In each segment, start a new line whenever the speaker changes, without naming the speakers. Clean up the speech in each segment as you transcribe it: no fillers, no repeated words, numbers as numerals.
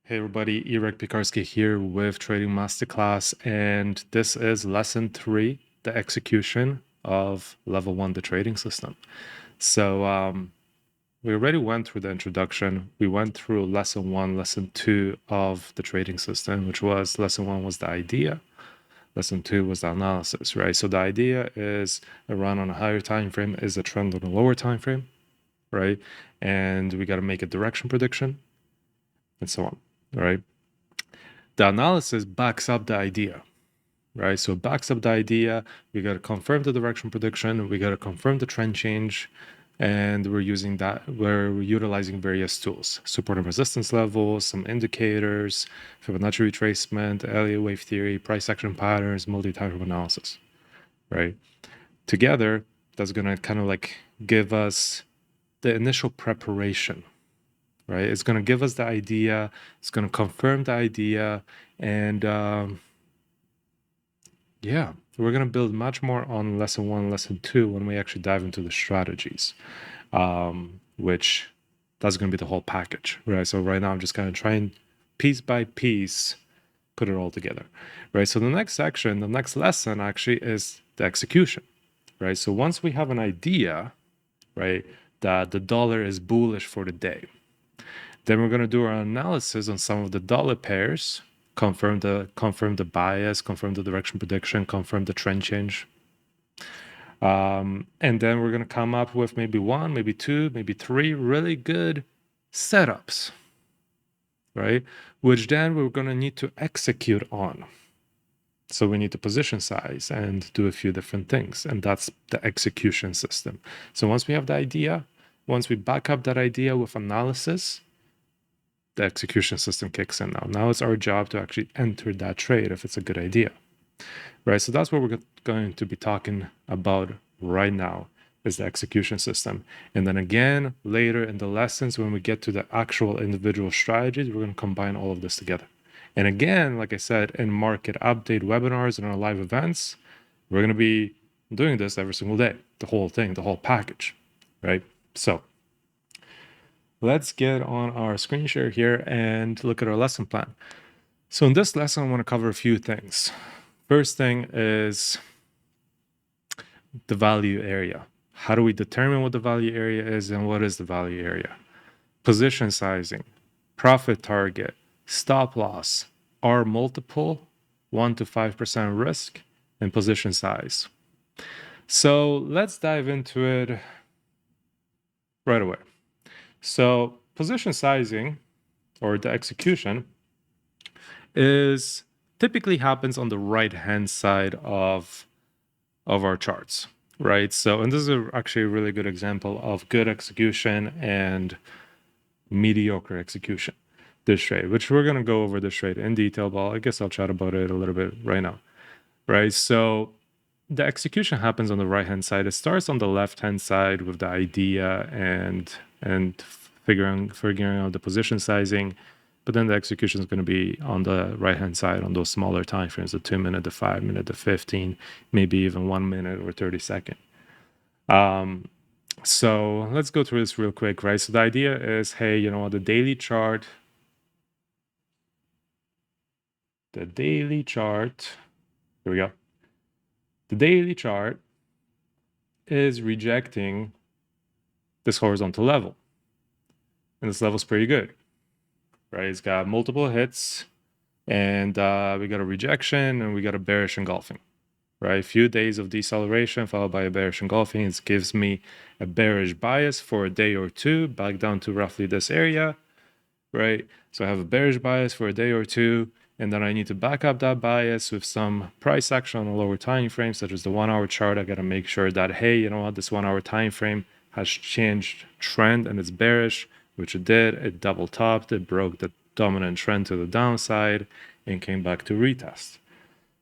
Hey everybody, Irek Pikarsky here with Trading MasterClass, and this is lesson 3, the execution of level 1, the trading system. So we already went through the introduction. We went through lesson 1, lesson 2 of the trading system, which was lesson 1 was the idea. Lesson 2 was the analysis, right? So the idea is a run on a higher time frame is a trend on a lower time frame, right? And we got to make a direction prediction and so on, right? The analysis backs up the idea, right? So it backs up the idea. We got to confirm the direction prediction. We got to confirm the trend change. And we're utilizing various tools, support and resistance levels, some indicators, Fibonacci retracement, Elliott wave theory, price action patterns, multi-time frame analysis, right? Together, that's going to kind of like give us the initial preparation, right? It's going to give us the idea. It's going to confirm the idea. And yeah, we're going to build much more on lesson 1, lesson 2 when we actually dive into the strategies, which that's going to be the whole package, right? So right now I'm just kind of trying piece by piece, put it all together, right? So the next section, the next lesson actually is the execution, right? So once we have an idea, right, that the dollar is bullish for the day, then we're going to do our analysis on some of the dollar pairs, confirm the bias, confirm the direction prediction, confirm the trend change. And then we're going to come up with maybe 1, maybe 2, maybe 3 really good setups, right? Which then we're going to need to execute on. So we need to position size and do a few different things. And that's the execution system. So once we have the idea, once we back up that idea with analysis, the execution system kicks in now. Now it's our job to actually enter that trade if it's a good idea, right? So that's what we're going to be talking about right now is the execution system. And then again, later in the lessons, when we get to the actual individual strategies, we're going to combine all of this together. And again, like I said, in market update webinars and our live events, we're going to be doing this every single day, the whole thing, the whole package, right? So let's get on our screen share here and look at our lesson plan. So in this lesson, I want to cover a few things. First thing is the value area. How do we determine what the value area is and what is the value area? Position sizing, profit target, stop loss, R multiple, 1 to 5% risk, and position size. So let's dive into it right away. So position sizing, or the execution, is typically happens on the right-hand side of our charts, right? So, and this is actually a really good example of good execution and mediocre execution. This trade, which we're going to go over this trade in detail, but I guess I'll chat about it a little bit right now, right? So the execution happens on the right-hand side. It starts on the left-hand side with the idea and figuring out the position sizing, but then the execution is going to be on the right-hand side on those smaller time frames, the 2-minute, the 5-minute, the 15, maybe even 1 minute or 30 second. So let's go through this real quick, right? So the idea is, hey, you know, the daily chart, here we go. The daily chart is rejecting this horizontal level. And this level is pretty good, right? It's got multiple hits, and we got a rejection, and we got a bearish engulfing, right? A few days of deceleration followed by a bearish engulfing. It gives me a bearish bias for a day or two, back down to roughly this area, right? So I have a bearish bias for a day or two, and then I need to back up that bias with some price action on a lower time frame, such as the 1-hour chart. I got to make sure that, hey, you know what, this 1-hour time frame has changed trend and it's bearish, which it did. It double topped, it broke the dominant trend to the downside and came back to retest,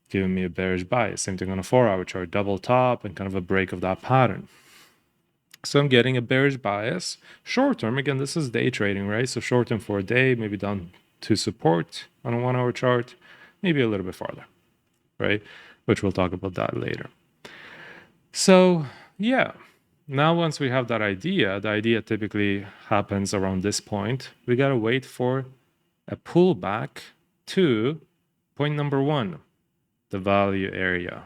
giving me a bearish bias. Same thing on a 4-hour chart, double top and kind of a break of that pattern. So I'm getting a bearish bias. Short term, again, this is day trading, right? So short term for a day, maybe down to support on a 1-hour chart, maybe a little bit farther, right? Which we'll talk about that later. So yeah, now once we have that idea, the idea typically happens around this point. We got to wait for a pullback to point number 1, the value area.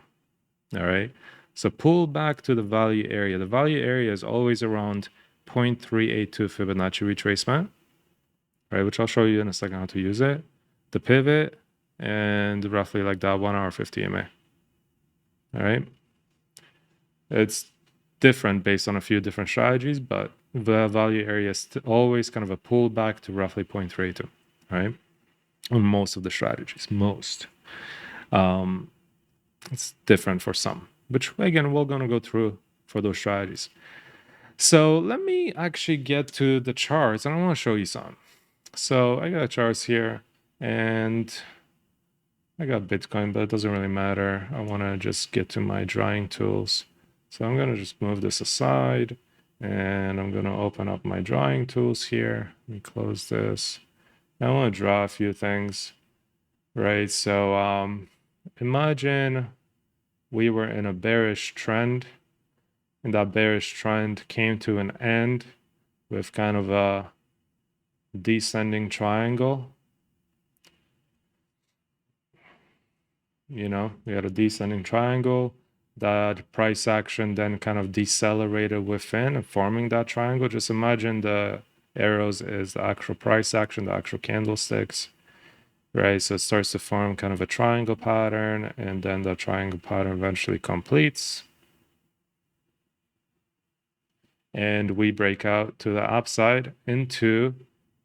All right. So pull back to the value area. The value area is always around 0.382 Fibonacci retracement, right? Which I'll show you in a second how to use it. The pivot and roughly like that 1 hour 50 EMA. All right. It's different based on a few different strategies, but the value area is always kind of a pullback to roughly 0.32, right? On most of the strategies, most. It's different for some, which again, we're going to go through for those strategies. So let me actually get to the charts and I want to show you some. So I got charts here and I got Bitcoin, but it doesn't really matter. I want to just get to my drawing tools. So I'm going to just move this aside and I'm going to open up my drawing tools here. Let me close this. I want to draw a few things, right? So imagine we were in a bearish trend and that bearish trend came to an end with kind of a descending triangle. You know, we had a descending triangle. That price action then kind of decelerated within and forming that triangle. Just imagine the arrows is the actual price action, the actual candlesticks, right? So it starts to form kind of a triangle pattern, and then the triangle pattern eventually completes. And we break out to the upside into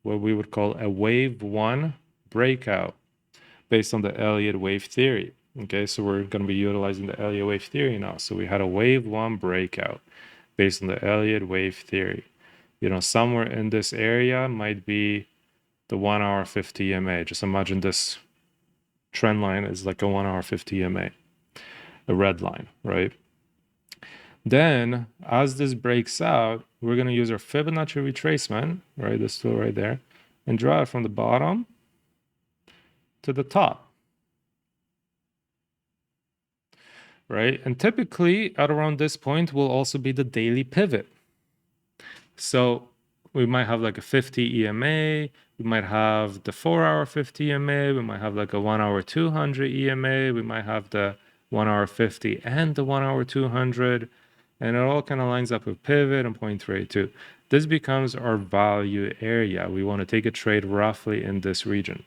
what we would call a wave 1 breakout based on the Elliott wave theory. Okay, so we're going to be utilizing the Elliott wave theory now. So we had a wave 1 breakout based on the Elliott wave theory. You know, somewhere in this area might be the 1 hour 50 EMA. Just imagine this trend line is like a 1 hour 50 EMA, a red line, right? Then as this breaks out, we're going to use our Fibonacci retracement, right? This tool right there, and draw it from the bottom to the top. Right? And typically at around this point will also be the daily pivot. So we might have like a 50 EMA, we might have the 4 hour 50 EMA, we might have like a 1 hour 200 EMA, we might have the 1 hour 50 and the 1 hour 200, and it all kind of lines up with pivot and 0.32. This becomes our value area. We want to take a trade roughly in this region,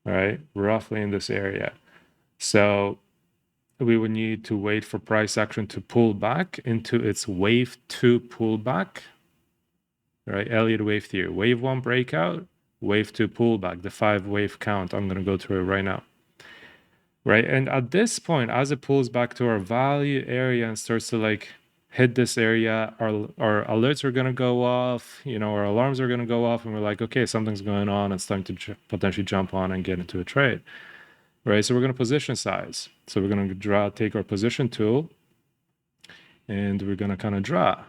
right? Roughly in this area. So we would need to wait for price action to pull back into its wave 2 pullback, right? Elliott wave theory, wave 1 breakout, wave 2 pullback, the 5 wave count. I'm going to go through it right now, right? And at this point, as it pulls back to our value area and starts to like hit this area, our alerts are going to go off, you know, our alarms are going to go off, and we're like, okay, something's going on. It's time to potentially jump on and get into a trade. Right, so we're going to position size. So we're going to take our position tool, and we're going to kind of draw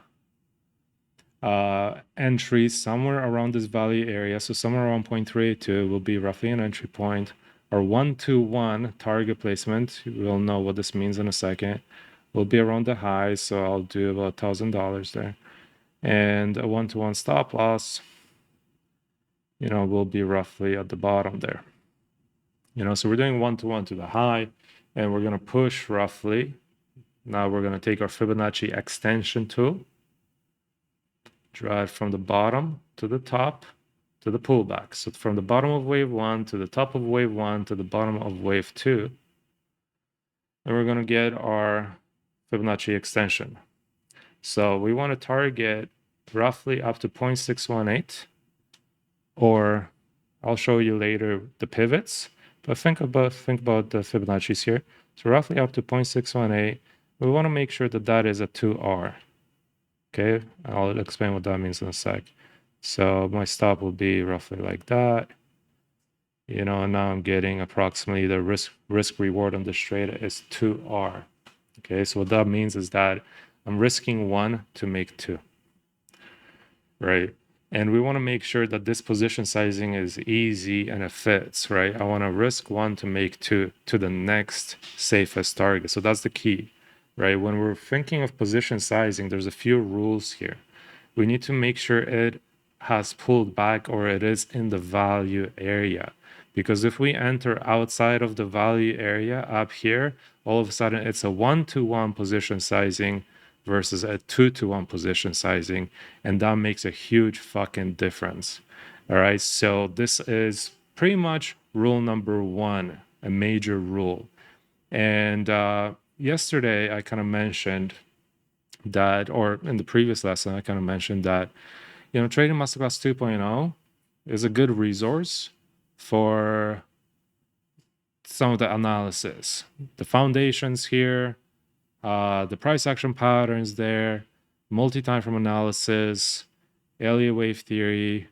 entries somewhere around this value area. So somewhere around 0.32 will be roughly an entry point. Our 1-to-1 target placement, we'll know what this means in a second, will be around the high. So I'll do about $1,000 there. And a 1-to-1 stop loss, you know, will be roughly at the bottom there. You know, so we're doing 1-to-1 to the high, and we're going to push roughly. Now we're going to take our Fibonacci extension tool, draw it from the bottom to the top to the pullback. So from the bottom of wave 1 to the top of wave 1 to the bottom of wave 2. And we're going to get our Fibonacci extension. So we want to target roughly up to 0.618, or I'll show you later the pivots. But think about the Fibonacci's here. So roughly up to 0.618. We want to make sure that that is a 2R. Okay, I'll explain what that means in a sec. So my stop will be roughly like that. You know, and now I'm getting approximately the risk reward on this trade is 2R. Okay, so what that means is that I'm risking 1 to make 2. Right? And we want to make sure that this position sizing is easy and it fits, right? I want to risk 1 to make 2 to the next safest target. So that's the key, right? When we're thinking of position sizing, there's a few rules here. We need to make sure it has pulled back or it is in the value area. Because if we enter outside of the value area up here, all of a sudden it's a 1-to-1 position sizing versus a 2-to-1 position sizing. And that makes a huge fucking difference. All right. So this is pretty much rule number one, a major rule. And yesterday I kind of mentioned that, or in the previous lesson, I kind of mentioned that, Trading MasterClass 2.0 is a good resource for some of the analysis. The foundations here, the price action patterns there, multi-time frame analysis, Elliott wave theory,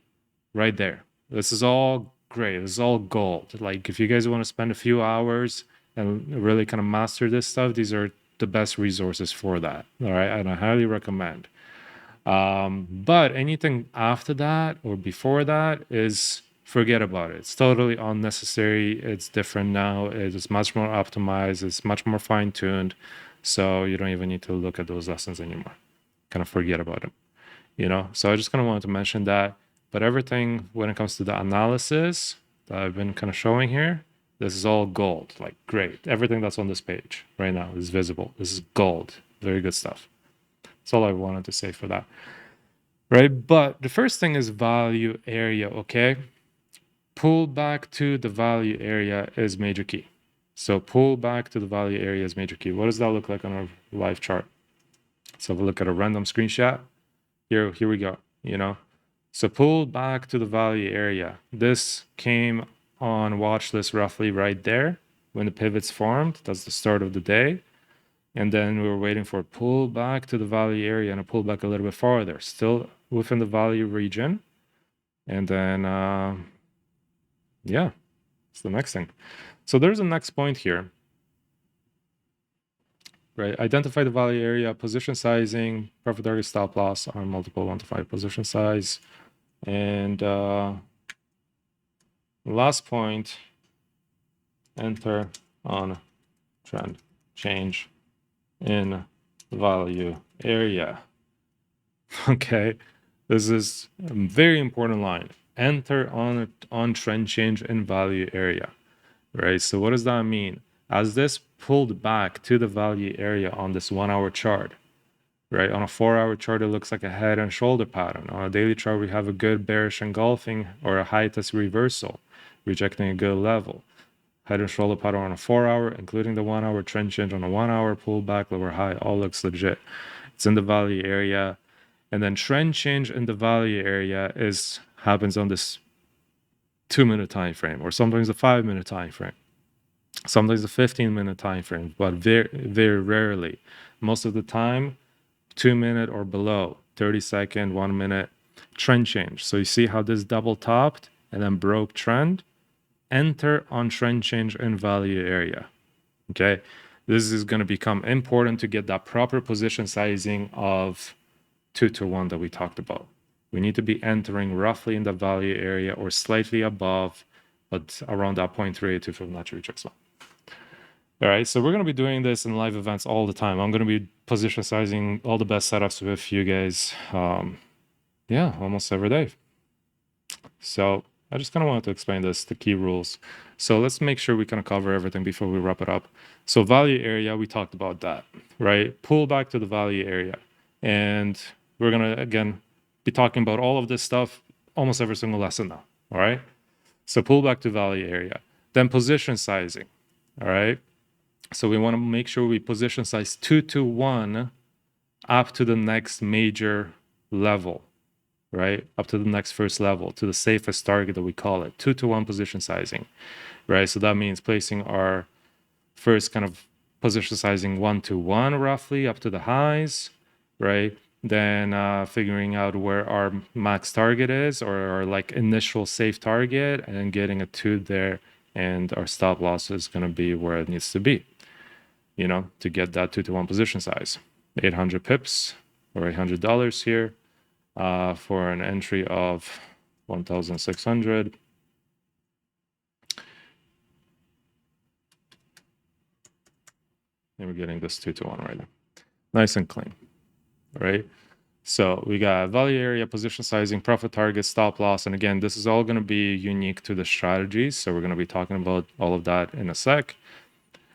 right there. This is all great. This is all gold. Like if you guys want to spend a few hours and really kind of master this stuff, these are the best resources for that. All right. And I highly recommend. But anything after that or before that is forget about it. It's totally unnecessary. It's different now. It's much more optimized. It's much more fine-tuned. So you don't even need to look at those lessons anymore. Kind of forget about them, So I just kind of wanted to mention that. But everything when it comes to the analysis that I've been kind of showing here, this is all gold. Like great. Everything that's on this page right now is visible. This is gold. Very good stuff. That's all I wanted to say for that. Right? But the first thing is value area, okay? Pull back to the value area is major key. So pull back to the value area is major key. What does that look like on our live chart? Let's have a look at a random screenshot. Here we go, So pull back to the value area. This came on watch list roughly right there when the pivots formed. That's the start of the day. And then we were waiting for a pull back to the value area and a pull back a little bit farther, still within the value region. And then, yeah, it's the next thing. So there's a next point here, right? Identify the value area, position sizing, profit target, stop loss on multiple 1 to 5 position size. And last point, enter on trend change in value area. Okay, this is a very important line. Enter on trend change in value area, right? So what does that mean? As this pulled back to the value area on this 1 hour chart, right? On a 4 hour chart, it looks like a head and shoulder pattern. On a daily chart, we have a good bearish engulfing or a high test reversal, rejecting a good level. Head and shoulder pattern on a 4 hour, including the 1 hour trend change on a 1 hour pullback, lower high, all looks legit. It's in the value area. And then trend change in the value area happens on this 2-minute time frame, or sometimes a 5-minute time frame, sometimes a 15-minute time frame, but very, very rarely. Most of the time, 2-minute or below, 30-second, 1 minute trend change. So you see how this double topped and then broke trend? Enter on trend change in value area. Okay, this is going to become important to get that proper position sizing of 2-to-1 that we talked about. We need to be entering roughly in the value area or slightly above, but around that 0.382 Fibonacci retracement. All right, so we're going to be doing this in live events all the time. I'm going to be position sizing all the best setups with you guys, almost every day. So I just kind of wanted to explain this, the key rules. So let's make sure we kind of cover everything before we wrap it up. So value area, we talked about that, right? Pull back to the value area. And we're going to, again, be talking about all of this stuff almost every single lesson now, all right? So pull back to value area. Then position sizing, all right? So we want to make sure we position size 2-to-1 up to the next major level, right? Up to the next first level, to the safest target that we call it, 2-to-1 position sizing, right? So that means placing our first kind of position sizing 1-to-1 roughly up to the highs, right? Then figuring out where our max target is or our like initial safe target and getting a 2 there. And our stop loss is going to be where it needs to be, to get that 2-to-1 position size. 800 pips or $800 here for an entry of 1,600. And we're getting this 2-to-1 right now. Nice and clean, right? So we got value area, position sizing, profit target, stop loss. And again, this is all going to be unique to the strategies. So we're going to be talking about all of that in a sec.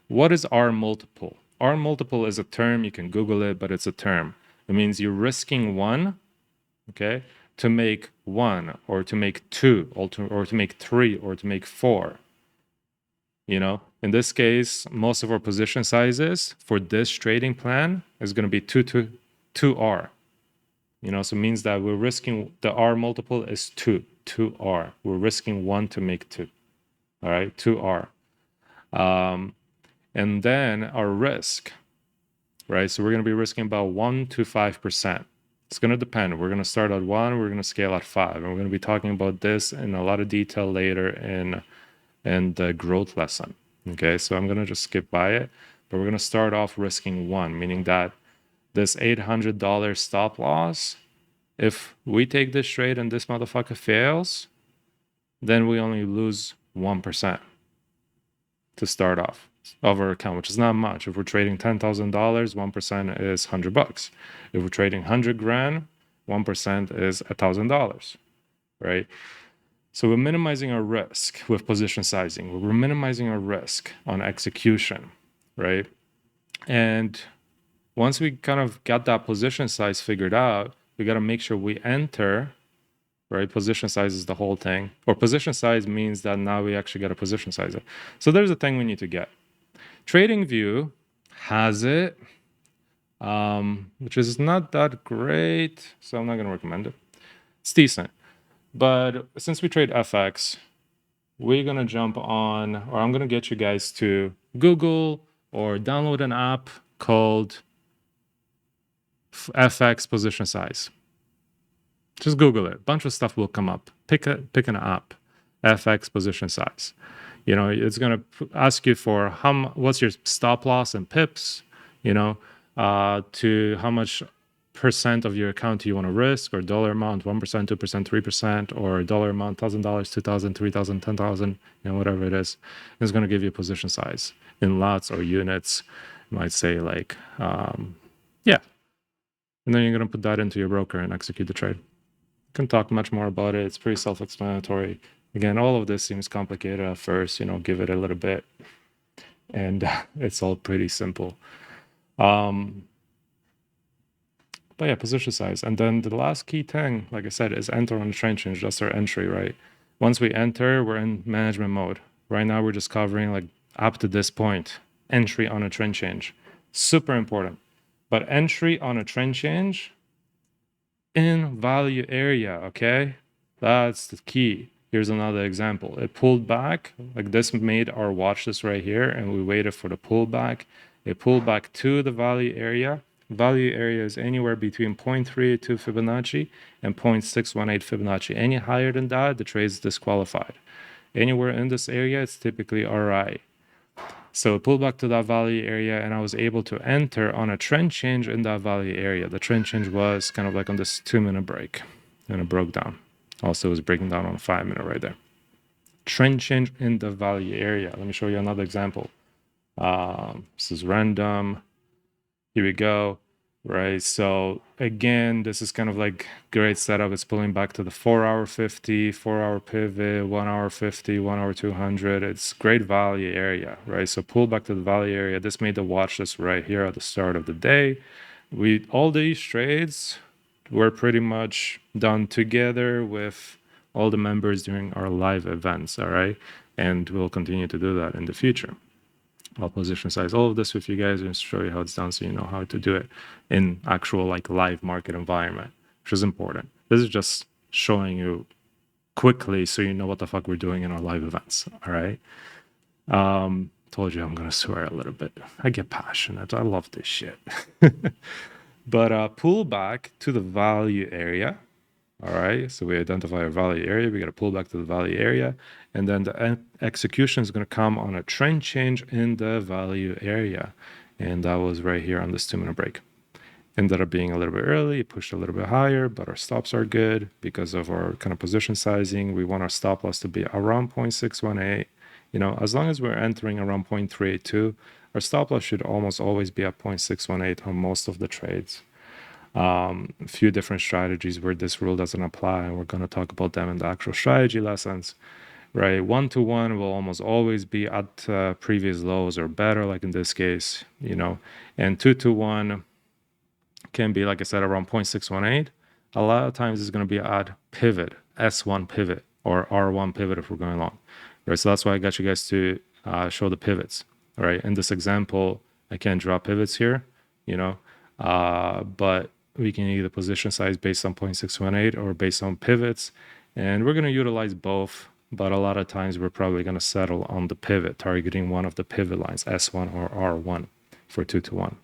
What is R multiple? R multiple is a term. You can Google it, but it's a term. It means you're risking one, okay, to make one, or to make two, or to make three, or to make four. You know, in this case, most of our position sizes for this trading plan is going to be 2R. You know, so it means that we're risking, the R multiple is 2R. We're risking one to make two. All right, 2R. And then our risk, right? So we're going to be risking about 1 to 5%. It's going to depend. We're going to start at 1, we're going to scale at 5. And we're going to be talking about this in a lot of detail later in the growth lesson. Okay, so I'm going to just skip by it. But we're going to start off risking 1, meaning that this $800 stop loss, if we take this trade and this motherfucker fails, then we only lose 1% to start off of our account, which is not much. If we're trading $10,000, 1% is $100. If we're trading 100 grand, 1% is $1,000, right? So we're minimizing our risk with position sizing. We're minimizing our risk on execution, right? And once we kind of got that position size figured out, we got to make sure we enter, right? Position size is the whole thing. Or position size means that now we actually get a position size. So there's a thing we need to get. TradingView has it, which is not that great, so I'm not going to recommend it. It's decent. But since we trade FX, we're going to jump on, or I'm going to get you guys to Google or download an app called FX position size. Just Google it. A bunch of stuff will come up. Pick an app, FX position size. You know, it's going to ask you for what's your stop loss and pips, you know, to how much percent of your account you want to risk, or dollar amount, 1%, 2%, 3%, or dollar amount, $1,000, $2,000, $3,000, $10,000, you know, whatever it is. It's going to give you a position size in lots or units. You might say like, yeah. And then you're going to put that into your broker and execute the trade. You can talk much more about it. It's pretty self-explanatory. Again, all of this seems complicated at first, you know, give it a little bit. And it's all pretty simple. But yeah, position size. And then the last key thing, like I said, is enter on the trend change. That's our entry, right? Once we enter, we're in management mode. Right now, we're just covering like up to this point, entry on a trend change. Super important. But entry on a trend change in value area, okay? That's the key. Here's another example. It pulled back, like this made our watch list right here, and we waited for the pullback. It pulled back to the value area. Value area is anywhere between 0.32 Fibonacci and 0.618 Fibonacci. Any higher than that, the trade is disqualified. Anywhere in this area, it's typically RI. So it pulled back to that value area, and I was able to enter on a trend change in that value area. The trend change was kind of like on this 2-minute break, and it broke down. Also, it was breaking down on a 5-minute right there. Trend change in the value area. Let me show you another example. This is random. Here we go. Right. So again, this is kind of like great setup. It's pulling back to the 4-hour 50, 4-hour pivot, 1-hour 50, 1-hour 200. It's great value area, right? So pull back to the value area. This made the watch list right here at the start of the day. All these trades were pretty much done together with all the members during our live events. All right. And we'll continue to do that in the future. I'll position size all of this with you guys and show you how it's done so you know how to do it in actual like live market environment, which is important. This is just showing you quickly so you know what the fuck we're doing in our live events. All right. Told you I'm gonna swear a little bit. I get passionate. I love this shit. But pull back to the value area. All right, so we identify our value area. We got to pull back to the value area. And then the execution is going to come on a trend change in the value area. And that was right here on this 2-minute break. Ended up being a little bit early, pushed a little bit higher, but our stops are good because of our kind of position sizing. We want our stop loss to be around 0.618. You know, as long as we're entering around 0.382, our stop loss should almost always be at 0.618 on most of the trades. A few different strategies where this rule doesn't apply, and we're going to talk about them in the actual strategy lessons. Right, 1-to-1 will almost always be at previous lows or better, like in this case, and 2-to-1 can be, like I said, around 0.618. A lot of times it's going to be at pivot, S1 pivot or R1 pivot if we're going long, right? So that's why I got you guys to show the pivots, right? In this example, I can't draw pivots here, but we can either position size based on 0.618 or based on pivots, and we're going to utilize both. But a lot of times we're probably going to settle on the pivot, targeting one of the pivot lines, S1 or R1 for 2-to-1.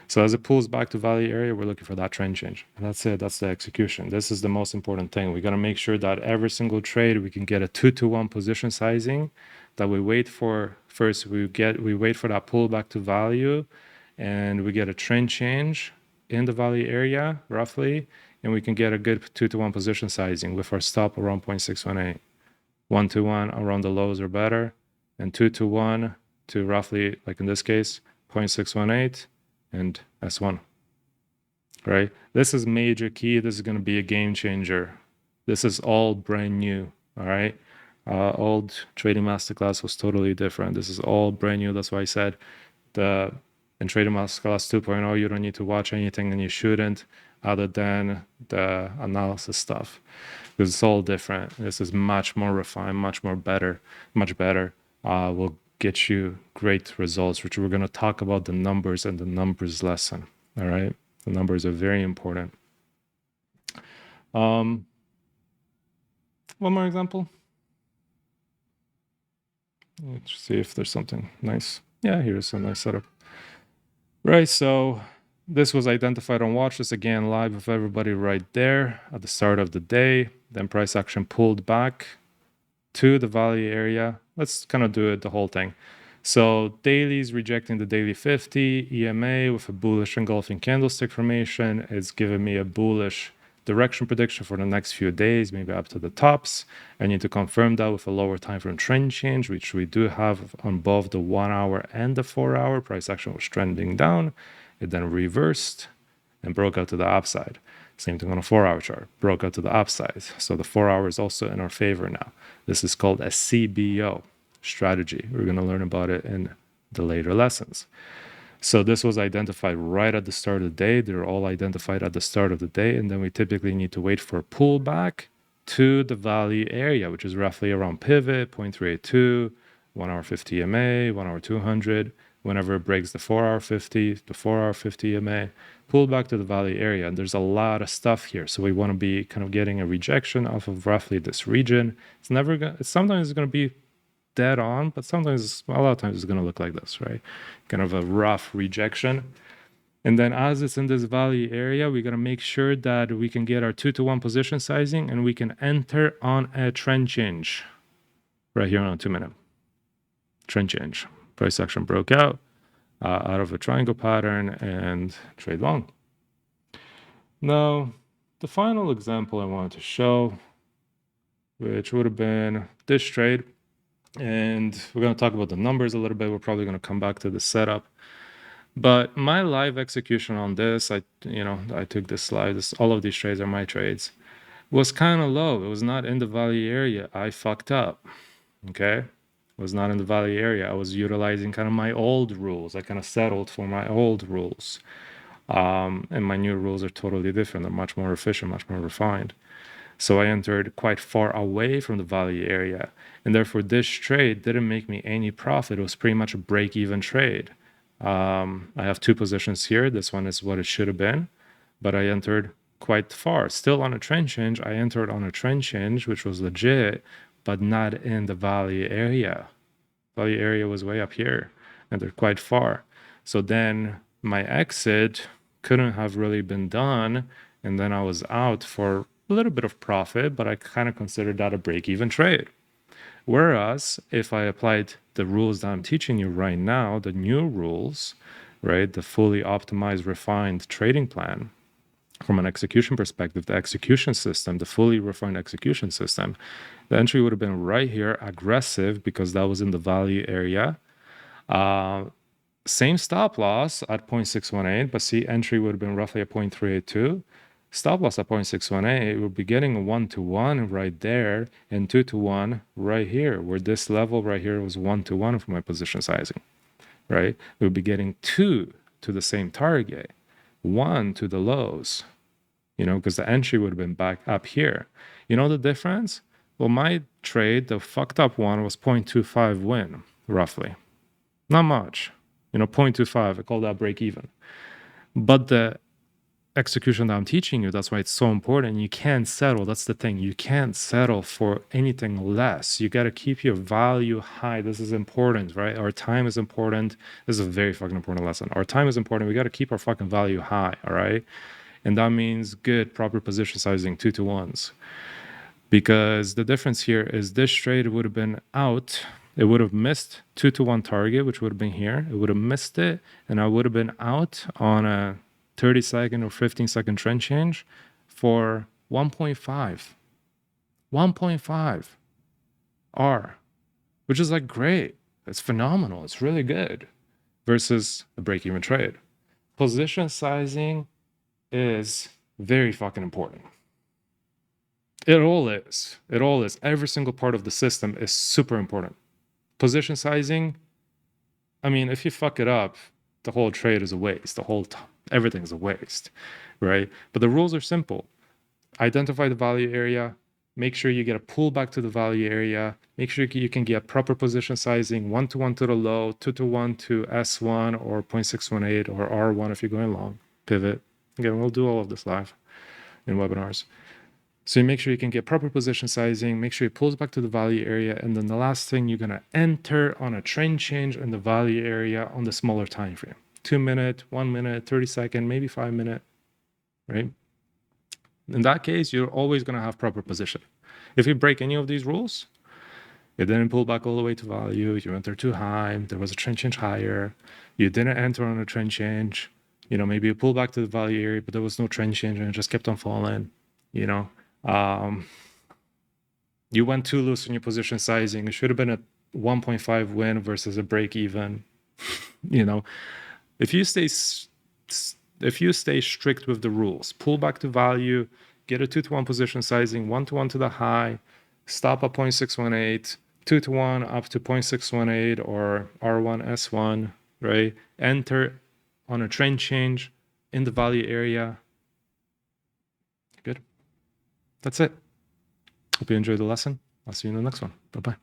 So as it pulls back to value area, we're looking for that trend change. And that's it. That's the execution. This is the most important thing. We got to make sure that every single trade, we can get a 2-to-1 position sizing, that we wait for first, we wait for that pullback to value, and we get a trend change in the value area roughly, and we can get a good 2-to-1 position sizing with our stop around 0.618. 1-to-1 around the lows or better, and 2-to-1 to roughly, like in this case, 0.618 and S1, right? This is major key. This is going to be a game changer. This is all brand new, all right? Old Trading MasterClass was totally different. This is all brand new. That's why I said in Trading MasterClass 2.0, you don't need to watch anything, and you shouldn't, other than the analysis stuff, because it's all different. This is much more refined, much better. Will get you great results, which we're going to talk about the numbers and the numbers lesson. All right, the numbers are very important. One more example. Let's see if there's something nice. Yeah, here's a nice setup. Right, so this was identified on watch list again, live with everybody right there at the start of the day. Then price action pulled back to the value area. Let's kind of do it the whole thing. So dailies rejecting the daily 50 EMA with a bullish engulfing candlestick formation. It's giving me a bullish direction prediction for the next few days, maybe up to the tops. I need to confirm that with a lower time frame trend change, which we do have on both the 1 hour and the 4 hour. Price action was trending down. It then reversed and broke out to the upside. Same thing on a 4 hour chart, broke out to the upside. So the 4 hour is also in our favor now. This is called a CBO strategy. We're going to learn about it in the later lessons. So this was identified right at the start of the day. They're all identified at the start of the day. And then we typically need to wait for a pullback to the value area, which is roughly around pivot, 0.382, 1 hour 50 EMA, 1 hour 200. Whenever it breaks the 4 hour 50, the 4 hour 50 EMA, pull back to the value area. And there's a lot of stuff here. So we want to be kind of getting a rejection off of roughly this region. Sometimes it's going to be dead on, but sometimes, a lot of times it's going to look like this, right? Kind of a rough rejection. And then as it's in this value area, we're going to make sure that we can get our 2-to-1 position sizing, and we can enter on a trend change right here on a 2-minute trend change. Price action broke out of a triangle pattern and trade long. Now, the final example I wanted to show, which would have been this trade, and we're going to talk about the numbers a little bit. We're probably going to come back to the setup. But my live execution on this, I took this slide. All of these trades are my trades. Was kind of low. It was not in the value area. I fucked up. Okay, was not in the value area. I was utilizing kind of my old rules. I kind of settled for my old rules, and my new rules are totally different. They're much more efficient, much more refined. So I entered quite far away from the value area, and therefore this trade didn't make me any profit. It was pretty much a break-even trade. I have 2 positions here. This one is what it should have been, but I entered quite far. Still on a trend change. I entered on a trend change, which was legit, but not in the value area. Value area was way up here, and they're quite far. So then my exit couldn't have really been done, and then I was out for a little bit of profit, but I kind of considered that a break-even trade. Whereas if I applied the rules that I'm teaching you right now, the new rules, right, the fully optimized, refined trading plan, from an execution perspective, the execution system, the fully refined execution system, the entry would have been right here, aggressive, because that was in the value area. Same stop loss at 0.618, but see, entry would have been roughly at 0.382. Stop loss at 0.618, we'll be getting a 1-to-1 right there, and 2-to-1 right here, where this level right here was 1-to-1 for my position sizing, right? We'll be getting 2 to the same target, 1 to the lows, you know, because the entry would have been back up here. You know the difference? Well, my trade, the fucked up one, was 0.25 win, roughly. Not much. You know, 0.25, I call that break even. But the execution that I'm teaching you, that's why it's so important. You can't settle. That's the thing. You can't settle for anything less. You got to keep your value high. This is important, right? Our time is important. This is a very fucking important lesson. Our time is important. We got to keep our fucking value high, all right? And that means good, proper position sizing, 2-to-1s. Because the difference here is this trade would have been out. It would have missed 2-to-1 target, which would have been here. It would have missed it, and I would have been out on a 30-second or 15-second trend change for 1.5. 1.5 R, which is like great. It's phenomenal. It's really good versus a break-even trade. Position sizing is very fucking important. It all is. It all is. Every single part of the system is super important. Position sizing, I mean, if you fuck it up, the whole trade is a waste. Everything's a waste, right? But the rules are simple. Identify the value area. Make sure you get a pullback to the value area. Make sure you can get proper position sizing, 1-to-1 to the low, 2-to-1 to S1 or 0.618 or R1 if you're going long, pivot. Again, we'll do all of this live in webinars. So you make sure you can get proper position sizing, make sure it pulls back to the value area, and then the last thing, you're going to enter on a trend change in the value area on the smaller time frame. 2 minute, 1 minute, 30 second, maybe 5 minute, right? In that case, you're always going to have proper position. If you break any of these rules, it didn't pull back all the way to value, you entered too high, there was a trend change higher, you didn't enter on a trend change, you know, maybe you pull back to the value area, but there was no trend change and it just kept on falling, you know. You went too loose in your position sizing. It should have been a 1.5 win versus a break even. You know, if you stay strict with the rules, pull back to value, get a 2-to-1 position sizing, 1-to-1 to the high, stop at 0.618, 2-to-1 up to 0.618 or R1 S1, right? Enter on a trend change in the value area. Good. That's it. Hope you enjoyed the lesson. I'll see you in the next one. Bye-bye.